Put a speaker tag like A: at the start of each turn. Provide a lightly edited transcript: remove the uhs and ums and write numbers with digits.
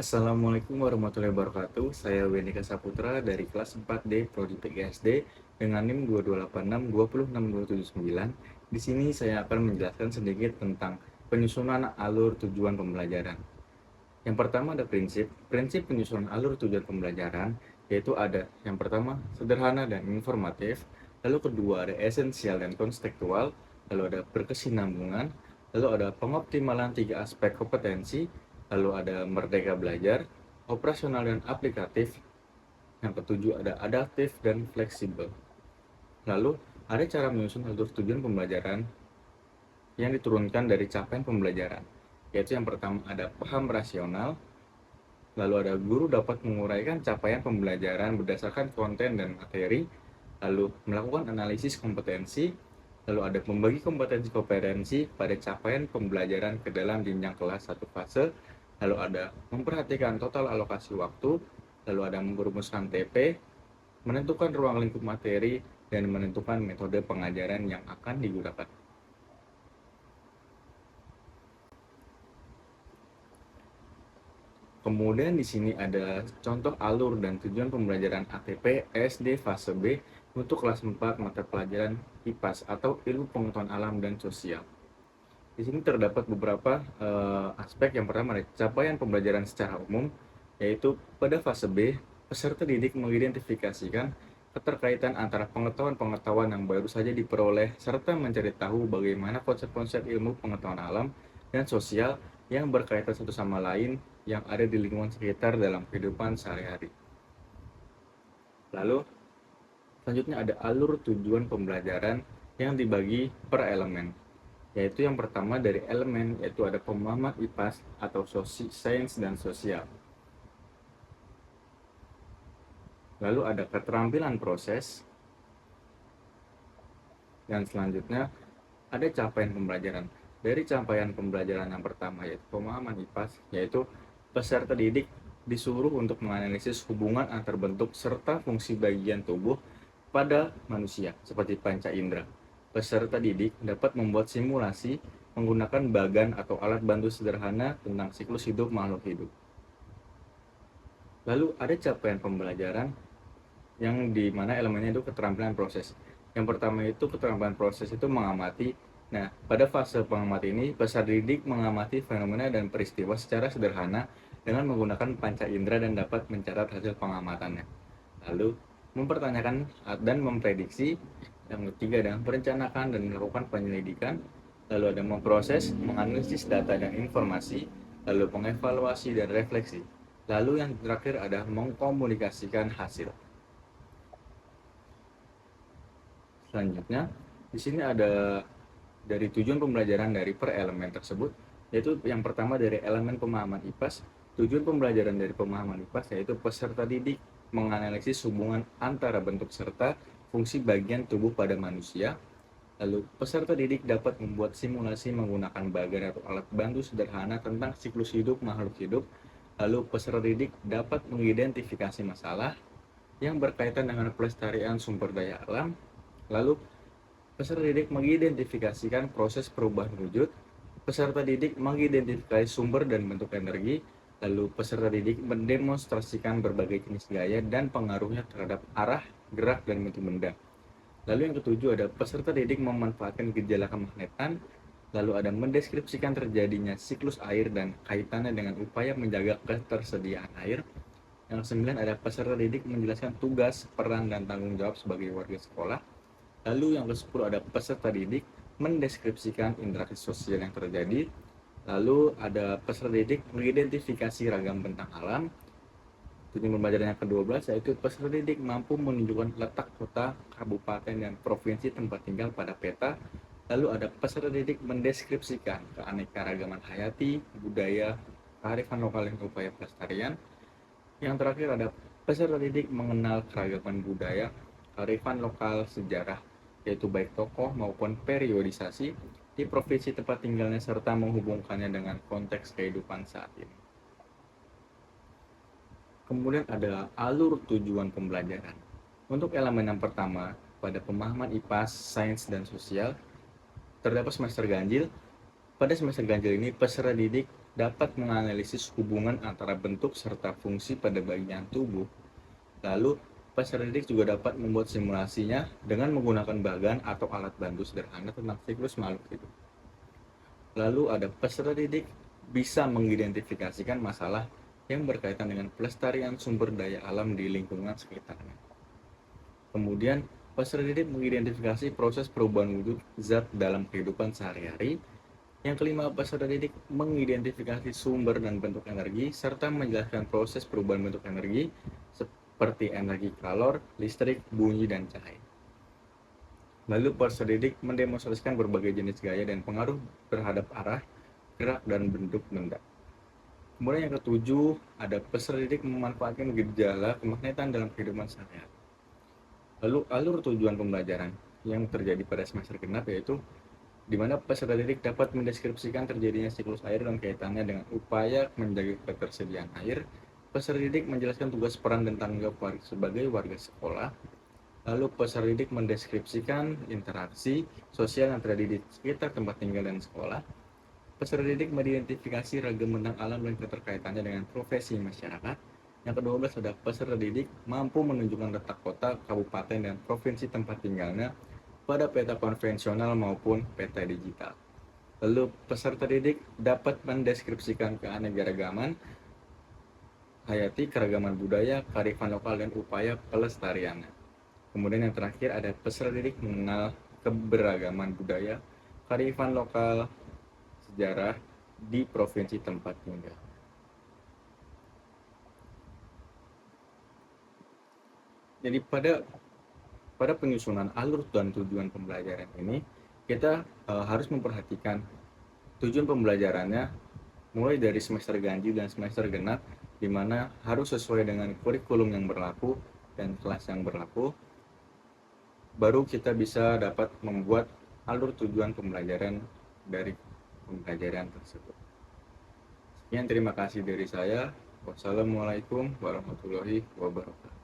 A: Assalamualaikum warahmatullahi wabarakatuh. Saya Wenika Saputra dari kelas 4D Prodi PGSD dengan NIM 228620629. Di sini saya akan menjelaskan sedikit tentang penyusunan alur tujuan pembelajaran. Yang pertama ada prinsip penyusunan alur tujuan pembelajaran, yaitu ada yang pertama sederhana dan informatif, lalu kedua ada esensial dan konstekstual, lalu ada berkesinambungan, lalu ada pengoptimalan tiga aspek kompetensi, lalu ada merdeka belajar, operasional dan aplikatif, yang ketujuh ada adaptif dan fleksibel. Lalu ada cara menyusun alur tujuan pembelajaran yang diturunkan dari capaian pembelajaran, yaitu yang pertama ada paham rasional, lalu ada guru dapat menguraikan capaian pembelajaran berdasarkan konten dan materi, lalu melakukan analisis kompetensi, lalu ada membagi kompetensi-kompetensi pada capaian pembelajaran ke dalam jenjang kelas satu fase, lalu ada memperhatikan total alokasi waktu, lalu ada merumuskan TP, menentukan ruang lingkup materi, dan menentukan metode pengajaran yang akan digunakan. Kemudian di sini ada contoh alur dan tujuan pembelajaran ATP SD fase B untuk kelas 4 mata pelajaran IPAS atau Ilmu Pengetahuan Alam dan Sosial. Di sini terdapat beberapa aspek. Yang pertama ada capaian pembelajaran secara umum, yaitu pada fase B, peserta didik mengidentifikasikan keterkaitan antara pengetahuan-pengetahuan yang baru saja diperoleh serta mencari tahu bagaimana konsep-konsep ilmu pengetahuan alam dan sosial yang berkaitan satu sama lain yang ada di lingkungan sekitar dalam kehidupan sehari-hari. Lalu selanjutnya ada alur tujuan pembelajaran yang dibagi per elemen, yaitu yang pertama dari elemen yaitu ada pemahaman IPAS atau sains dan sosial. Lalu ada keterampilan proses, dan selanjutnya ada capaian pembelajaran. Dari capaian pembelajaran yang pertama yaitu pemahaman IPAS, yaitu peserta didik disuruh untuk menganalisis hubungan antar bentuk serta fungsi bagian tubuh pada manusia seperti panca indera. Peserta didik dapat membuat simulasi menggunakan bagan atau alat bantu sederhana tentang siklus hidup makhluk hidup. Lalu ada capaian pembelajaran yang dimana elemennya itu keterampilan proses. Yang pertama itu keterampilan proses itu mengamati. Nah, pada fase pengamati ini, peserta didik mengamati fenomena dan peristiwa secara sederhana dengan menggunakan panca indera dan dapat mencatat hasil pengamatannya. Lalu, mempertanyakan dan memprediksi. Yang ketiga adalah merencanakan dan melakukan penyelidikan. Lalu ada memproses, menganalisis data dan informasi. Lalu mengevaluasi dan refleksi. Lalu yang terakhir ada mengkomunikasikan hasil. Selanjutnya, di sini ada dari tujuan pembelajaran dari per elemen tersebut, yaitu yang pertama dari elemen pemahaman IPAS. Tujuan pembelajaran dari pemahaman IPAS yaitu peserta didik menganalisis hubungan antara bentuk serta fungsi bagian tubuh pada manusia. Lalu, peserta didik dapat membuat simulasi menggunakan bagan atau alat bantu sederhana tentang siklus hidup makhluk hidup. Lalu, peserta didik dapat mengidentifikasi masalah yang berkaitan dengan pelestarian sumber daya alam. Lalu, peserta didik mengidentifikasikan proses perubahan wujud. Peserta didik mengidentifikasi sumber dan bentuk energi. Lalu, peserta didik mendemonstrasikan berbagai jenis gaya dan pengaruhnya terhadap arah, gerak, dan bentuk benda. Lalu yang ketujuh ada peserta didik memanfaatkan gejala kemagnetan. Lalu ada mendeskripsikan terjadinya siklus air dan kaitannya dengan upaya menjaga ketersediaan air. Yang kesembilan ada peserta didik menjelaskan tugas, peran, dan tanggung jawab sebagai warga sekolah. Lalu yang ke-10 ada peserta didik mendeskripsikan interaksi sosial yang terjadi. Lalu ada peserta didik mengidentifikasi ragam bentang alam. Tujuan pembelajaran yang ke-12 yaitu peserta didik mampu menunjukkan letak kota, kabupaten, dan provinsi tempat tinggal pada peta. Lalu ada peserta didik mendeskripsikan keanekaragaman hayati, budaya, kearifan lokal, dan upaya pelestarian. Yang terakhir ada peserta didik mengenal keragaman budaya, kearifan lokal, sejarah, yaitu baik tokoh maupun periodisasi di provinsi tempat tinggalnya serta menghubungkannya dengan konteks kehidupan saat ini. Kemudian ada alur tujuan pembelajaran. Untuk elemen yang pertama, pada pemahaman IPAS, sains, dan sosial, terdapat semester ganjil. Pada semester ganjil ini, peserta didik dapat menganalisis hubungan antara bentuk serta fungsi pada bagian tubuh. Lalu, peserta didik juga dapat membuat simulasinya dengan menggunakan bagan atau alat bantu sederhana tentang siklus makhluk hidup. Lalu ada peserta didik bisa mengidentifikasikan masalah yang berkaitan dengan pelestarian sumber daya alam di lingkungan sekitarnya. Kemudian, peserta didik mengidentifikasi proses perubahan wujud zat dalam kehidupan sehari-hari. Yang kelima, peserta didik mengidentifikasi sumber dan bentuk energi serta menjelaskan proses perubahan bentuk energi seperti energi kalor, listrik, bunyi, dan cahaya. Lalu peserta didik mendemonstrasikan berbagai jenis gaya dan pengaruh terhadap arah, gerak, dan bentuk benda. Kemudian yang ketujuh, ada peserta didik memanfaatkan gejala kemagnetan dalam kehidupan sehari-hari. Lalu alur tujuan pembelajaran yang terjadi pada semester genap yaitu di mana peserta didik dapat mendeskripsikan terjadinya siklus air dan kaitannya dengan upaya menjaga ketersediaan air. Peserta didik menjelaskan tugas peran dan tanggung jawab sebagai warga sekolah. Lalu peserta didik mendeskripsikan interaksi sosial yang terjadi di sekitar tempat tinggal dan sekolah. Peserta didik mengidentifikasi ragam bentang alam dan keterkaitannya dengan profesi masyarakat. Yang ke-12 ada peserta didik mampu menunjukkan letak kota, kabupaten, dan provinsi tempat tinggalnya pada peta konvensional maupun peta digital. Lalu peserta didik dapat mendeskripsikan keanekaragaman hayati, keragaman budaya, kearifan lokal, dan upaya pelestariannya. Kemudian yang terakhir ada peserta didik mengenal keberagaman budaya, kearifan lokal, sejarah di provinsi tempat tinggal. Jadi pada penyusunan alur dan tujuan pembelajaran ini, kita harus memperhatikan tujuan pembelajarannya mulai dari semester ganjil dan semester genap, di mana harus sesuai dengan kurikulum yang berlaku dan kelas yang berlaku, baru kita bisa dapat membuat alur tujuan pembelajaran dari pembelajaran tersebut. Sekian, terima kasih dari saya. Wassalamualaikum warahmatullahi wabarakatuh.